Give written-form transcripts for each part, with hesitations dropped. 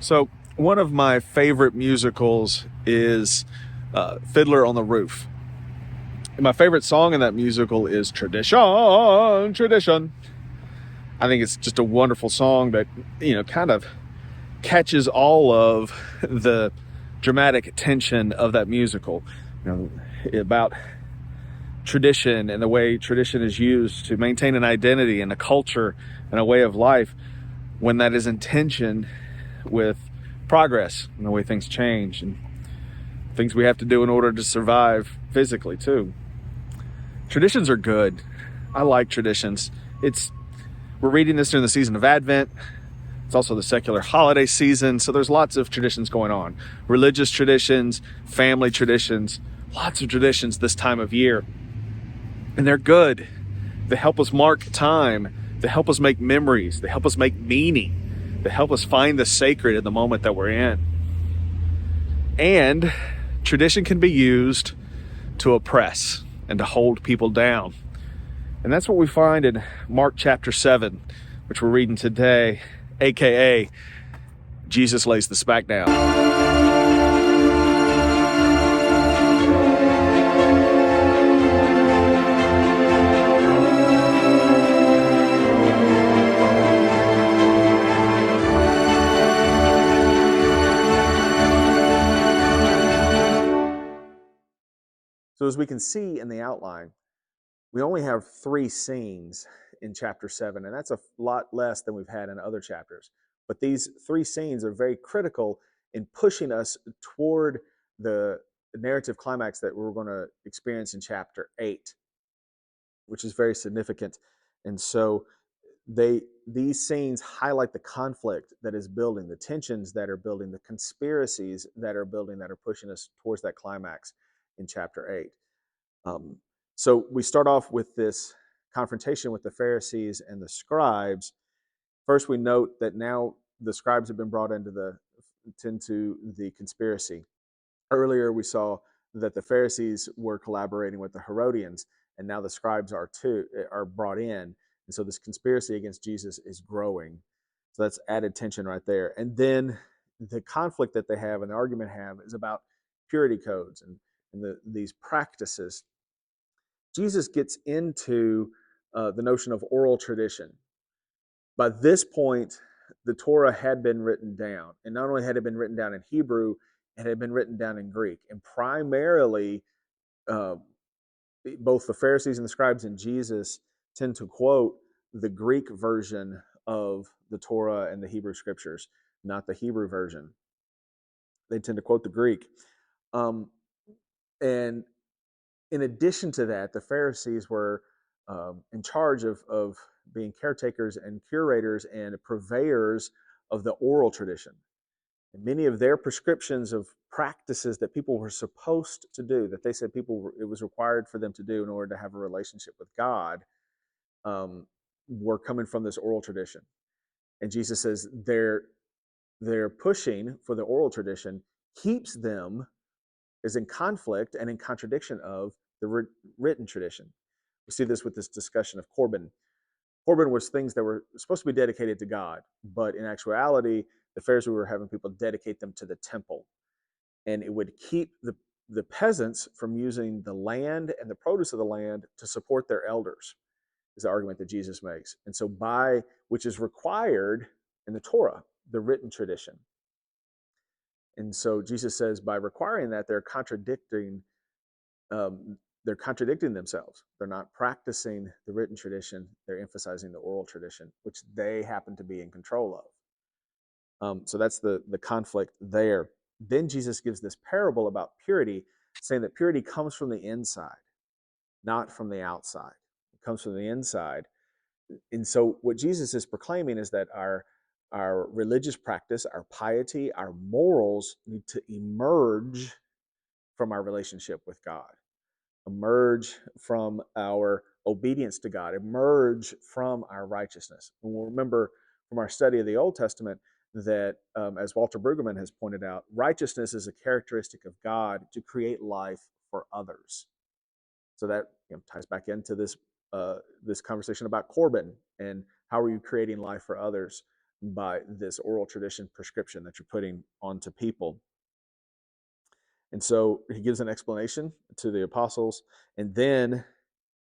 So, one of my favorite musicals is Fiddler on the Roof. And my favorite song in that musical is Tradition, Tradition. I think it's just a wonderful song that, kind of catches all of the dramatic tension of that musical. About tradition and the way tradition is used to maintain an identity and a culture and a way of life when that is in tension with progress and the way things change and things we have to do in order to survive physically too. Traditions are good. I like traditions. We're reading this during the season of Advent. It's also the secular holiday season, so there's lots of traditions going on. Religious traditions, family traditions, lots of traditions this time of year. And they're good. They help us mark time. They help us make memories. They help us make meaning. They help us find the sacred in the moment that we're in. And tradition can be used to oppress and to hold people down. And that's what we find in Mark chapter 7, which we're reading today, a.k.a. Jesus lays the smackdown. So as we can see in the outline, we only have 3 scenes in chapter 7, and that's a lot less than we've had in other chapters. But these 3 scenes are very critical in pushing us toward the narrative climax that we're going to experience in chapter 8, which is very significant. And so these scenes highlight the conflict that is building, the tensions that are building, the conspiracies that are building, that are pushing us towards that climax in chapter 8. So we start off with this confrontation with the Pharisees and the scribes. First, we note that now the scribes have been brought into the conspiracy. Earlier, we saw that the Pharisees were collaborating with the Herodians, and now the scribes are brought in, and so this conspiracy against Jesus is growing. So that's added tension right there. And then the conflict that they have and the argument have is about purity codes and these practices. Jesus gets into the notion of oral tradition. By this point, the Torah had been written down. And not only had it been written down in Hebrew, it had been written down in Greek. And primarily, uh, both the Pharisees and the scribes and Jesus tend to quote the Greek version of the Torah and the Hebrew scriptures, not the Hebrew version. They tend to quote the Greek. And in addition to that, the Pharisees were in charge of being caretakers and curators and purveyors of the oral tradition. And many of their prescriptions of practices that people were supposed to do, that they said it was required for them to do in order to have a relationship with God, were coming from this oral tradition. And Jesus says their pushing for the oral tradition keeps them is in conflict and in contradiction of the written tradition. We see this with this discussion of Corban. Corban was things that were supposed to be dedicated to God, but in actuality, the Pharisees were having people dedicate them to the temple. And it would keep the peasants from using the land and the produce of the land to support their elders, is the argument that Jesus makes. And so which is required in the Torah, the written tradition. And so Jesus says by requiring that, they're contradicting themselves. They're not practicing the written tradition. They're emphasizing the oral tradition, which they happen to be in control of. So that's the conflict there. Then Jesus gives this parable about purity, saying that purity comes from the inside, not from the outside. It comes from the inside. And so what Jesus is proclaiming is that our religious practice, our piety, our morals need to emerge from our relationship with God, emerge from our obedience to God, emerge from our righteousness. And we'll remember from our study of the Old Testament that, as Walter Brueggemann has pointed out, righteousness is a characteristic of God to create life for others. So that ties back into this conversation about Corban and how are you creating life for others. by this oral tradition prescription that you're putting onto people. And so he gives an explanation to the apostles, and then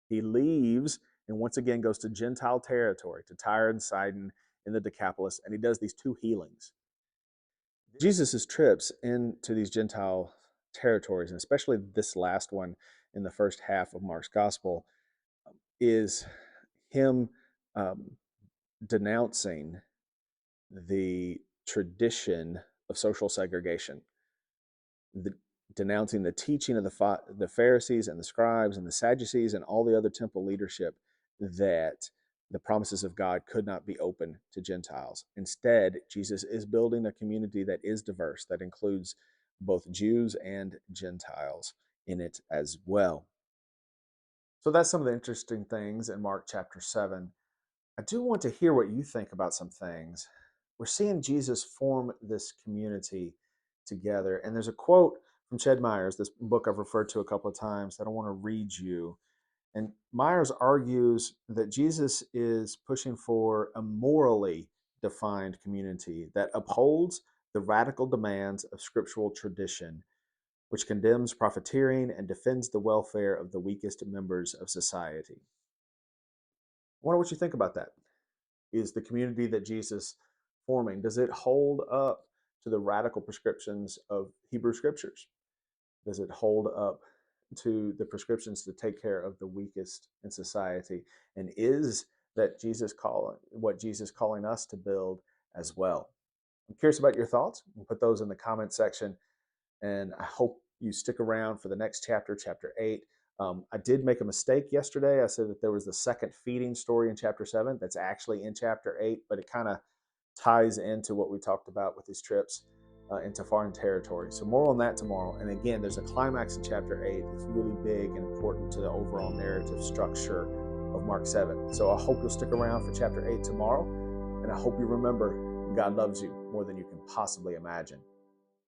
he leaves and once again goes to Gentile territory, to Tyre and Sidon in the Decapolis, and he does these two healings. Jesus' trips into these Gentile territories, and especially this last one in the first half of Mark's gospel, is him um, denouncing the tradition of social segregation, the, denouncing the teaching of the Pharisees and the scribes and the Sadducees and all the other temple leadership that the promises of God could not be open to Gentiles. Instead, Jesus is building a community that is diverse, that includes both Jews and Gentiles in it as well. So that's some of the interesting things in Mark chapter 7. I do want to hear what you think about some things. We're seeing Jesus form this community together. And there's a quote from Ched Myers, this book I've referred to a couple of times, that I want to read you. And Myers argues that Jesus is pushing for a morally defined community that upholds the radical demands of scriptural tradition, which condemns profiteering and defends the welfare of the weakest members of society. I wonder what you think about that. Is the community that Jesus forming, does it hold up to the radical prescriptions of Hebrew scriptures? Does it hold up to the prescriptions to take care of the weakest in society? And is that Jesus calling what Jesus calling us to build as well? I'm curious about your thoughts. Put those in the comment section, and I hope you stick around for the next chapter, chapter 8. I did make a mistake yesterday. I said that there was the second feeding story in chapter 7 that's actually in chapter 8, but it kind of ties into what we talked about with these trips into foreign territory. So more on that tomorrow. And again, there's a climax in chapter 8 that's really big and important to the overall narrative structure of Mark 7. So I hope you'll stick around for chapter 8 tomorrow, and I hope you remember God loves you more than you can possibly imagine.